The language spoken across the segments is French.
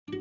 Bonjour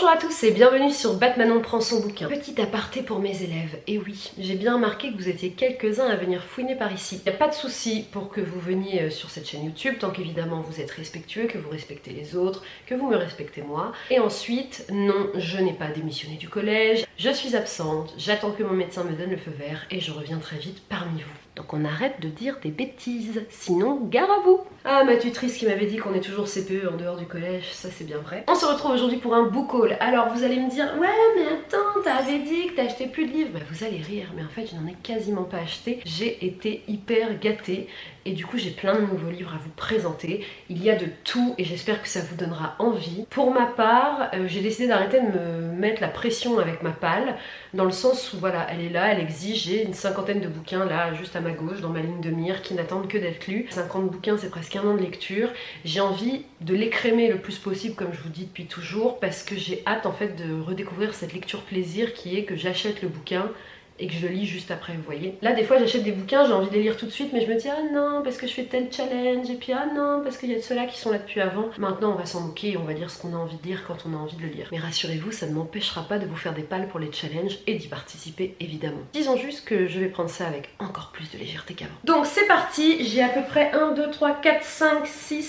à tous et bienvenue sur Batmanon prend son bouquin. Petit aparté pour mes élèves, et oui, j'ai bien remarqué que vous étiez quelques-uns à venir fouiner par ici. Il n'y a pas de souci pour que vous veniez sur cette chaîne YouTube, tant qu'évidemment vous êtes respectueux, que vous respectez les autres, que vous me respectez moi. Et ensuite, non, je n'ai pas démissionné du collège, je suis absente, j'attends que mon médecin me donne le feu vert et je reviens très vite parmi vous. Donc on arrête de dire des bêtises, sinon gare à vous. Ah, ma tutrice qui m'avait dit qu'on est toujours CPE en dehors du collège, ça c'est bien vrai. On se retrouve aujourd'hui pour un book haul. Alors vous allez me dire, ouais mais attends, t'avais dit que t'as acheté plus de livres. Bah vous allez rire, mais en fait je n'en ai quasiment pas acheté. J'ai été hyper gâtée et du coup j'ai plein de nouveaux livres à vous présenter. Il y a de tout et j'espère que ça vous donnera envie. Pour ma part, j'ai décidé d'arrêter de me mettre la pression avec ma palle, dans le sens où voilà, elle est là, elle exige, j'ai une cinquantaine de bouquins là, juste à ma gauche, dans ma ligne de mire, qui n'attendent que d'être lus. 50 bouquins, c'est presque un an de lecture. J'ai envie de l'écrémer le plus possible, comme je vous dis depuis toujours, parce que j'ai hâte en fait de redécouvrir cette lecture plaisir qui est que j'achète le bouquin et que je le lis juste après, vous voyez. Là des fois j'achète des bouquins, j'ai envie de les lire tout de suite, mais je me dis ah non parce que je fais tel challenge, et puis ah non parce qu'il y a de ceux-là qui sont là depuis avant. Maintenant on va s'en moquer et on va lire ce qu'on a envie de lire quand on a envie de le lire. Mais rassurez-vous, ça ne m'empêchera pas de vous faire des palles pour les challenges et d'y participer évidemment. Disons juste que je vais prendre ça avec encore plus de légèreté qu'avant. Donc c'est parti, j'ai à peu près 1, 2, 3, 4, 5, 6,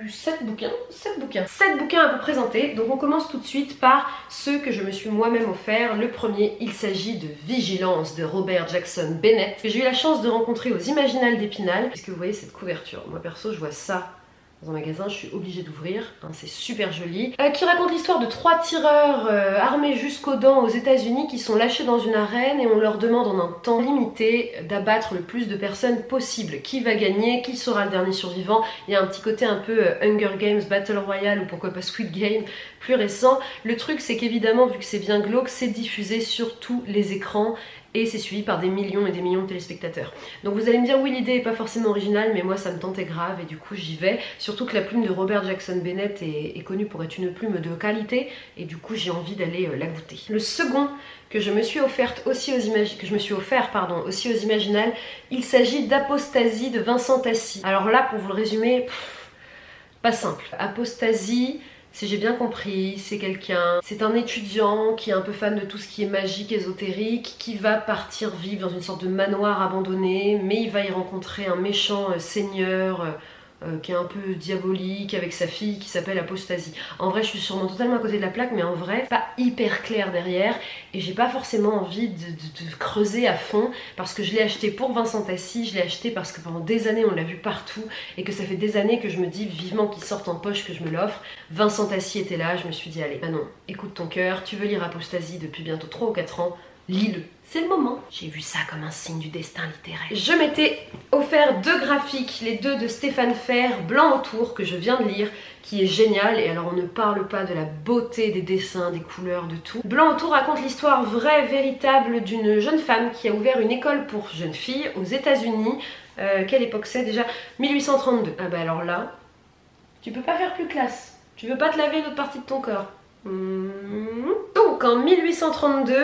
7 bouquins. 7 bouquins à vous présenter. Donc on commence tout de suite par ceux que je me suis moi-même offert. Le premier, il s'agit de Vigilance de Robert Jackson Bennett, que j'ai eu la chance de rencontrer aux Imaginales d'Épinal. Puisque vous voyez cette couverture, moi perso je vois ça dans un magasin, je suis obligée d'ouvrir, hein, c'est super joli. Qui raconte l'histoire de 3 tireurs armés jusqu'aux dents aux États-Unis qui sont lâchés dans une arène et on leur demande en un temps limité d'abattre le plus de personnes possible. Qui va gagner? Qui sera le dernier survivant? Il y a un petit côté un peu Hunger Games, Battle Royale ou pourquoi pas Squid Game plus récent. Le truc c'est qu'évidemment, vu que c'est bien glauque, c'est diffusé sur tous les écrans et c'est suivi par des millions et des millions de téléspectateurs. Donc vous allez me dire oui, l'idée est pas forcément originale, mais moi ça me tentait grave et du coup j'y vais. Surtout que la plume de Robert Jackson Bennett est connue pour être une plume de qualité et du coup j'ai envie d'aller la goûter. Le second que je me suis offert aussi aux Imaginales, il s'agit d'Apostasie de Vincent Tassi. Alors là, pour vous le résumer, pas simple. Apostasie, si j'ai bien compris, c'est un étudiant qui est un peu fan de tout ce qui est magique, ésotérique, qui va partir vivre dans une sorte de manoir abandonné, mais il va y rencontrer un méchant seigneur qui est un peu diabolique avec sa fille qui s'appelle Apostasie. En vrai je suis sûrement totalement à côté de la plaque, mais en vrai pas hyper clair derrière et j'ai pas forcément envie de creuser à fond parce que je l'ai acheté pour Vincent Tassi, je l'ai acheté parce que pendant des années on l'a vu partout et que ça fait des années que je me dis vivement qu'il sorte en poche, que je me l'offre. Vincent Tassi était là, je me suis dit allez, bah non, écoute ton cœur, tu veux lire Apostasie depuis bientôt 3 ou 4 ans, lis-le. C'est le moment. J'ai vu ça comme un signe du destin littéraire. Je m'étais offert 2 graphiques, les 2 de Stéphane Fer, Blanc autour, que je viens de lire, qui est génial. Et alors on ne parle pas de la beauté des dessins, des couleurs, de tout. Blanc autour raconte l'histoire vraie, véritable d'une jeune femme qui a ouvert une école pour jeunes filles aux États-Unis. Quelle époque c'est déjà? 1832. Ah bah alors là, tu peux pas faire plus classe. Tu veux pas te laver une autre partie de ton corps. Donc en 1832,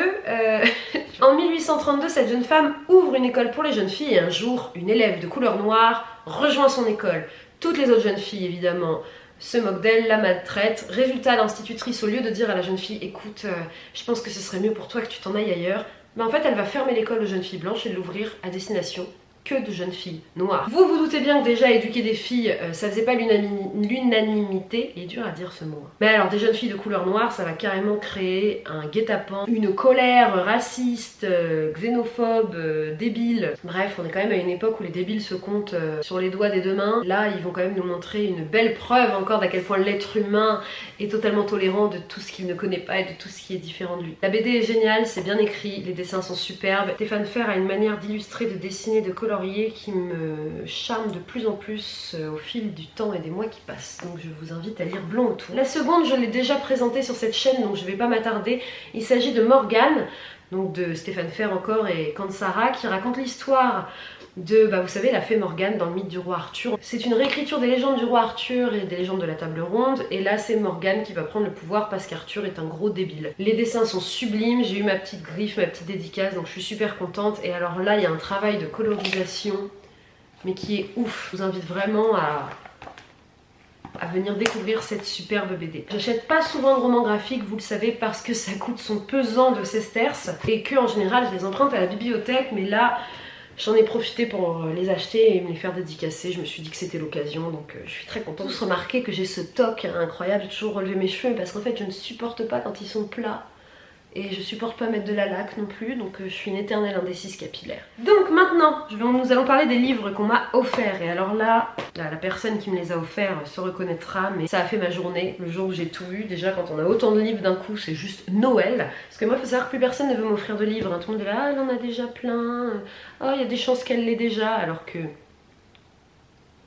cette jeune femme ouvre une école pour les jeunes filles et un jour, une élève de couleur noire rejoint son école. Toutes les autres jeunes filles, évidemment, se moquent d'elle, la maltraite. Résultat, l'institutrice, au lieu de dire à la jeune fille « Écoute, je pense que ce serait mieux pour toi que tu t'en ailles ailleurs », mais en fait, elle va fermer l'école aux jeunes filles blanches et l'ouvrir à destination que de jeunes filles noires. Vous vous doutez bien que déjà éduquer des filles, ça faisait pas l'unanimité, il est dur à dire ce mot. Mais alors des jeunes filles de couleur noire, ça va carrément créer un guet-apens, une colère raciste, xénophobe, débile. Bref, on est quand même à une époque où les débiles se comptent sur les doigts des 2 mains. Là, ils vont quand même nous montrer une belle preuve encore d'à quel point l'être humain est totalement tolérant de tout ce qu'il ne connaît pas et de tout ce qui est différent de lui. La BD est géniale, c'est bien écrit, les dessins sont superbes. Stéphane Fer a une manière d'illustrer, de dessiner, de colorier qui me charme de plus en plus au fil du temps et des mois qui passent. Donc je vous invite à lire Blanc autour. La seconde, je l'ai déjà présentée sur cette chaîne, donc je ne vais pas m'attarder. Il s'agit de Morgane, donc de Stéphane Fer encore et Kansara, qui raconte l'histoire de, vous savez, la fée Morgane dans le mythe du roi Arthur. C'est une réécriture des légendes du roi Arthur et des légendes de la table ronde, et là c'est Morgane qui va prendre le pouvoir parce qu'Arthur est un gros débile. Les dessins sont sublimes, j'ai eu ma petite griffe, ma petite dédicace, donc je suis super contente. Et alors là il y a un travail de colorisation mais qui est ouf. Je vous invite vraiment à venir découvrir cette superbe BD. J'achète pas souvent de romans graphiques, vous le savez, parce que ça coûte son pesant de sesterces et que en général je les emprunte à la bibliothèque, mais là j'en ai profité pour les acheter et me les faire dédicacer. Je me suis dit que c'était l'occasion, donc je suis très contente. Tous remarquez que j'ai ce toc incroyable, j'ai toujours relevé mes cheveux parce qu'en fait je ne supporte pas quand ils sont plats. Et je supporte pas mettre de la laque non plus, donc je suis une éternelle indécise capillaire. Donc maintenant, nous allons parler des livres qu'on m'a offerts. Et alors là, la personne qui me les a offerts se reconnaîtra, mais ça a fait ma journée, le jour où j'ai tout eu. Déjà, quand on a autant de livres d'un coup, c'est juste Noël. Parce que moi, il faut savoir que plus personne ne veut m'offrir de livres. Tout le monde est là, ah, elle en a déjà plein. Oh, il y a des chances qu'elle l'ait déjà, alors que...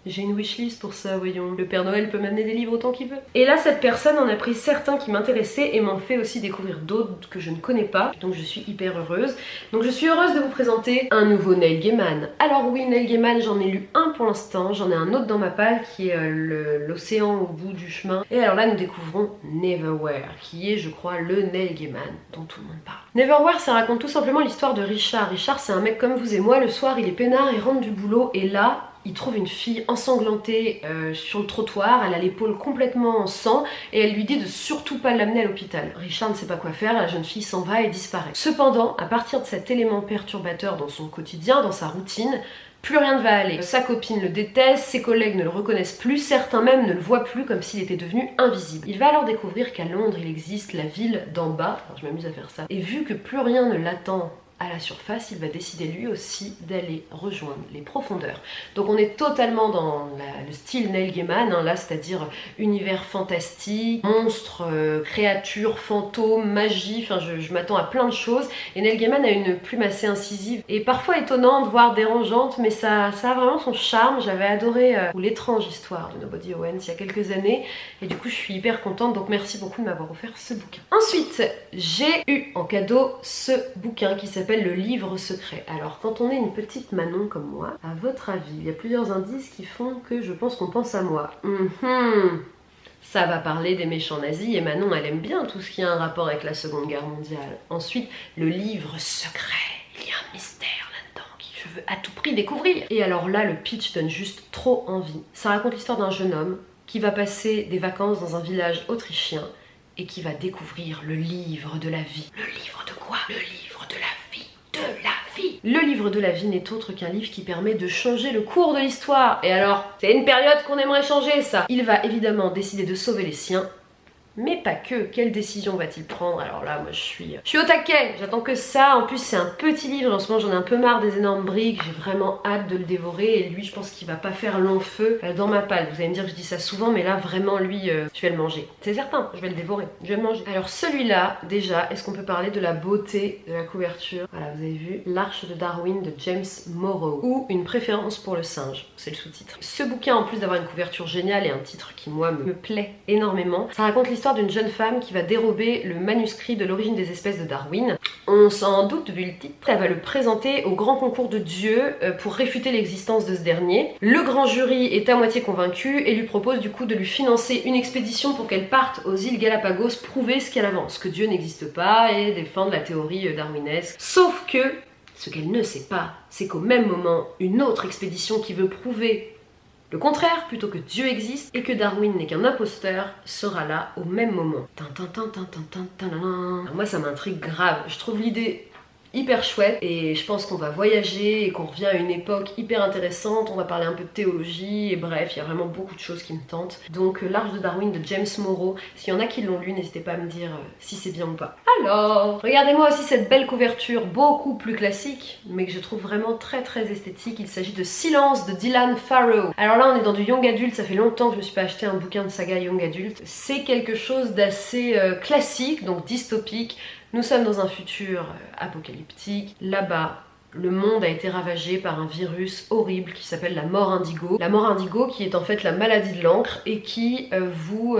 j'ai une wishlist pour ça, voyons. Le Père Noël peut m'amener des livres autant qu'il veut. Et là, cette personne en a pris certains qui m'intéressaient et m'en fait aussi découvrir d'autres que je ne connais pas. Donc je suis hyper heureuse. Donc je suis heureuse de vous présenter un nouveau Neil Gaiman. Alors oui, Neil Gaiman, j'en ai lu un pour l'instant. J'en ai un autre dans ma palle qui est l'océan au bout du chemin. Et alors là, nous découvrons Neverwhere, qui est, je crois, le Neil Gaiman dont tout le monde parle. Neverwhere, ça raconte tout simplement l'histoire de Richard. Richard, c'est un mec comme vous et moi. Le soir, il est peinard, il rentre du boulot et là... il trouve une fille ensanglantée sur le trottoir, elle a l'épaule complètement en sang et elle lui dit de surtout pas l'amener à l'hôpital. Richard ne sait pas quoi faire, la jeune fille s'en va et disparaît. Cependant, à partir de cet élément perturbateur dans son quotidien, dans sa routine, plus rien ne va aller. Sa copine le déteste, ses collègues ne le reconnaissent plus, certains même ne le voient plus comme s'il était devenu invisible. Il va alors découvrir qu'à Londres il existe la ville d'en bas, enfin, je m'amuse à faire ça, et vu que plus rien ne l'attend à la surface, il va décider lui aussi d'aller rejoindre les profondeurs. Donc on est totalement dans le style Neil Gaiman, hein, là, c'est-à-dire univers fantastique, monstres, créatures, fantômes, magie, enfin je m'attends à plein de choses. Et Neil Gaiman a une plume assez incisive et parfois étonnante, voire dérangeante, mais ça a vraiment son charme. J'avais adoré l'étrange histoire de Nobody Owens il y a quelques années et du coup je suis hyper contente, donc merci beaucoup de m'avoir offert ce bouquin. Ensuite, j'ai eu en cadeau ce bouquin qui s'appelle Le Livre Secret. Alors quand on est une petite Manon comme moi, à votre avis, il y a plusieurs indices qui font que je pense qu'on pense à moi. Ça va parler des méchants nazis et Manon elle aime bien tout ce qui a un rapport avec la Seconde Guerre mondiale. Ensuite, le livre secret. Il y a un mystère là-dedans que je veux à tout prix découvrir. Et alors là, le pitch donne juste trop envie. Ça raconte l'histoire d'un jeune homme qui va passer des vacances dans un village autrichien et qui va découvrir le livre de la vie. Le livre de quoi? Le livre de la vie. De la vie. Le livre de la vie n'est autre qu'un livre qui permet de changer le cours de l'histoire. Et alors, c'est une période qu'on aimerait changer ça. Il va évidemment décider de sauver les siens. Mais pas que, quelle décision va-t-il prendre? Alors là, moi je suis au taquet, j'attends que ça. En plus c'est un petit livre, en ce moment j'en ai un peu marre des énormes briques, j'ai vraiment hâte de le dévorer. Et lui je pense qu'il va pas faire long feu dans ma palle. Vous allez me dire que je dis ça souvent, mais là vraiment lui, je vais le manger. C'est certain, je vais le dévorer, je vais le manger. Alors celui-là, déjà, est-ce qu'on peut parler de la beauté de la couverture? Voilà, vous avez vu, L'Arche de Darwin de James Morrow, ou Une préférence pour le singe, c'est le sous-titre. Ce bouquin, en plus d'avoir une couverture géniale et un titre qui moi me plaît énormément, ça raconte l'histoire d'une jeune femme qui va dérober le manuscrit de l'origine des espèces de Darwin. On s'en doute vu le titre. Elle va le présenter au grand concours de Dieu pour réfuter l'existence de ce dernier. Le grand jury est à moitié convaincu et lui propose du coup de lui financer une expédition pour qu'elle parte aux îles Galapagos prouver ce qu'elle avance, que Dieu n'existe pas et défendre la théorie darwinesque. Sauf que ce qu'elle ne sait pas, c'est qu'au même moment, une autre expédition qui veut prouver le contraire, plutôt que Dieu existe et que Darwin n'est qu'un imposteur, sera là au même moment. Alors moi ça m'intrigue grave, je trouve l'idée hyper chouette et je pense qu'on va voyager et qu'on revient à une époque hyper intéressante, on va parler un peu de théologie et bref, il y a vraiment beaucoup de choses qui me tentent. Donc L'Arche de Darwin de James Morrow, s'il y en a qui l'ont lu, n'hésitez pas à me dire si c'est bien ou pas. Alors, regardez-moi aussi cette belle couverture, beaucoup plus classique, mais que je trouve vraiment très esthétique. Il s'agit de Silence de Dylan Farrow. Alors là on est dans du young adult, ça fait longtemps que je me suis pas acheté un bouquin de saga young adult. C'est quelque chose d'assez classique, donc dystopique. Nous sommes dans un futur apocalyptique. Là-bas, le monde a été ravagé par un virus horrible qui s'appelle la mort indigo. La mort indigo qui est en fait la maladie de l'encre et qui vous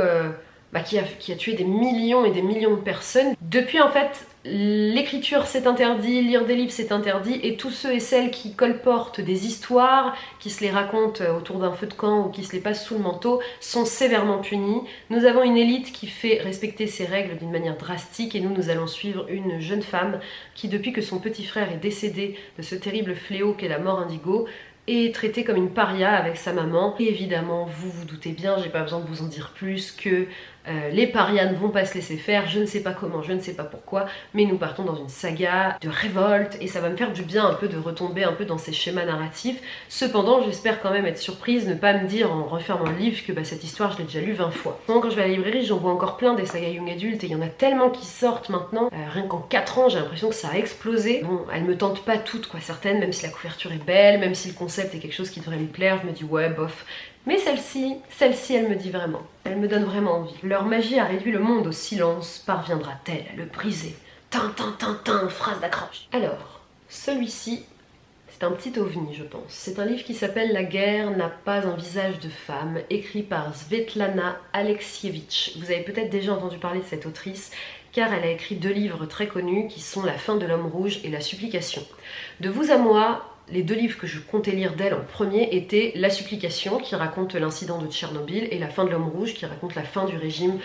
qui a tué des millions et des millions de personnes. Depuis en fait, l'écriture c'est interdit, lire des livres c'est interdit, et tous ceux et celles qui colportent des histoires, qui se les racontent autour d'un feu de camp ou qui se les passent sous le manteau, sont sévèrement punis. Nous avons une élite qui fait respecter ces règles d'une manière drastique, et nous allons suivre une jeune femme qui, depuis que son petit frère est décédé de ce terrible fléau qu'est la mort indigo, est traitée comme une paria avec sa maman. Et évidemment, vous vous doutez bien, j'ai pas besoin de vous en dire plus, que les parias ne vont pas se laisser faire, je ne sais pas comment, je ne sais pas pourquoi, mais nous partons dans une saga de révolte, et ça va me faire du bien un peu de retomber un peu dans ces schémas narratifs. Cependant, j'espère quand même être surprise, ne pas me dire en refermant le livre que cette histoire je l'ai déjà lue 20 fois. Quand je vais à la librairie, j'en vois encore plein des sagas young adultes, et il y en a tellement qui sortent maintenant, rien qu'en 4 ans j'ai l'impression que ça a explosé. Bon, elles me tentent pas toutes quoi, certaines, même si la couverture est belle, même si le concept est quelque chose qui devrait me plaire, je me dis ouais bof. Mais celle-ci, elle me dit vraiment. Elle me donne vraiment envie. Leur magie a réduit le monde au silence. Parviendra-t-elle à le briser? Tin, phrase d'accroche. Alors, celui-ci, c'est un petit ovni, je pense. C'est un livre qui s'appelle La guerre n'a pas un visage de femme, écrit par Svetlana Alexievitch. Vous avez peut-être déjà entendu parler de cette autrice, car elle a écrit 2 livres très connus qui sont La fin de l'homme rouge et La supplication. De vous à moi, les 2 livres que je comptais lire d'elle en premier étaient La supplication, qui raconte l'incident de Tchernobyl, et La fin de l'homme rouge, qui raconte la fin du régime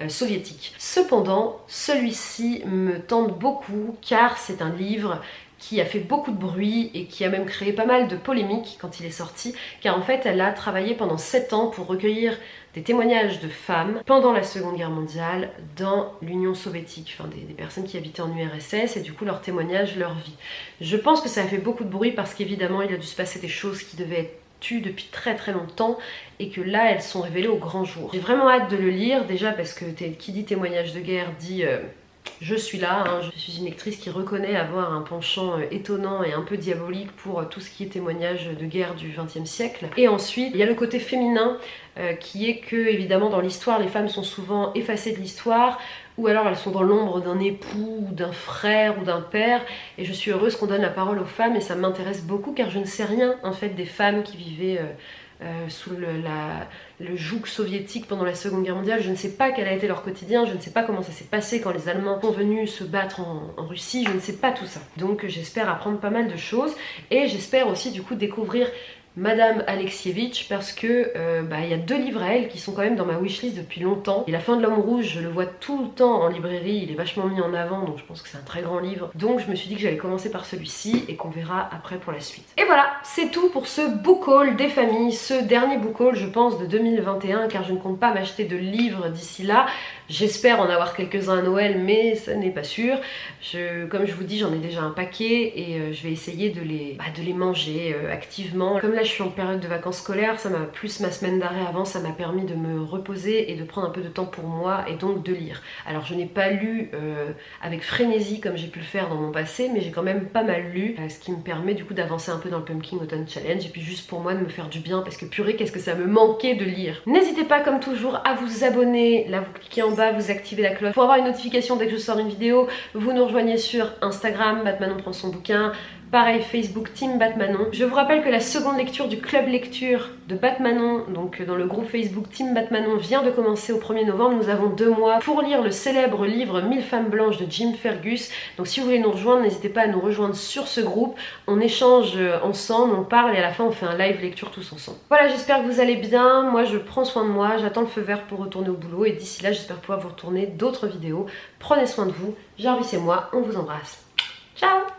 soviétique. Cependant, celui-ci me tente beaucoup, car c'est un livre qui a fait beaucoup de bruit et qui a même créé pas mal de polémiques quand il est sorti, car en fait elle a travaillé pendant 7 ans pour recueillir des témoignages de femmes pendant la Seconde Guerre mondiale dans l'Union soviétique, enfin des personnes qui habitaient en URSS, et du coup leurs témoignages, leur vie. Je pense que ça a fait beaucoup de bruit parce qu'évidemment il a dû se passer des choses qui devaient être tues depuis très longtemps, et que là elles sont révélées au grand jour. J'ai vraiment hâte de le lire, déjà parce que qui dit témoignage de guerre dit je suis là, hein. Je suis une lectrice qui reconnaît avoir un penchant étonnant et un peu diabolique pour tout ce qui est témoignage de guerre du XXe siècle. Et ensuite, il y a le côté féminin qui est que, évidemment, dans l'histoire, les femmes sont souvent effacées de l'histoire, ou alors elles sont dans l'ombre d'un époux, ou d'un frère, ou d'un père, et je suis heureuse qu'on donne la parole aux femmes, et ça m'intéresse beaucoup car je ne sais rien en fait des femmes qui vivaient sous le joug soviétique pendant la Seconde Guerre mondiale. Je ne sais pas quel a été leur quotidien, je ne sais pas comment ça s'est passé quand les Allemands sont venus se battre en Russie, je ne sais pas tout ça. Donc j'espère apprendre pas mal de choses, et j'espère aussi du coup découvrir Madame Alexievitch, parce que il y a 2 livres à elle qui sont quand même dans ma wishlist depuis longtemps. Et La fin de l'homme rouge, je le vois tout le temps en librairie, il est vachement mis en avant, donc je pense que c'est un très grand livre. Donc je me suis dit que j'allais commencer par celui-ci et qu'on verra après pour la suite. Et voilà, c'est tout pour ce book haul des familles, ce dernier book haul je pense de 2021, car je ne compte pas m'acheter de livres d'ici là. J'espère en avoir quelques-uns à Noël, mais ça n'est pas sûr. Comme je vous dis, j'en ai déjà un paquet, et je vais essayer de les manger activement. Comme là je suis en période de vacances scolaires, ça m'a plus ma semaine d'arrêt avant, ça m'a permis de me reposer et de prendre un peu de temps pour moi, et donc de lire. Alors je n'ai pas lu avec frénésie comme j'ai pu le faire dans mon passé, mais j'ai quand même pas mal lu, ce qui me permet du coup d'avancer un peu dans le Pumpkin Autumn Challenge, et puis juste pour moi de me faire du bien, parce que purée qu'est-ce que ça me manquait de lire. N'hésitez pas comme toujours à vous abonner, là vous cliquez en bas, vous activez la cloche pour avoir une notification dès que je sors une vidéo. Vous nous rejoignez sur Instagram, Batmanon prend son bouquin. Pareil, Facebook Team Batmanon. Je vous rappelle que la seconde lecture du club lecture de Batmanon, donc dans le groupe Facebook Team Batmanon, vient de commencer au 1er novembre. Nous avons 2 mois pour lire le célèbre livre 1000 femmes blanches de Jim Fergus. Donc si vous voulez nous rejoindre, n'hésitez pas à nous rejoindre sur ce groupe. On échange ensemble, on parle, et à la fin on fait un live lecture tous ensemble. Voilà, j'espère que vous allez bien. Moi je prends soin de moi, j'attends le feu vert pour retourner au boulot, et d'ici là j'espère pouvoir vous retourner d'autres vidéos. Prenez soin de vous. Jarvis et moi, on vous embrasse. Ciao!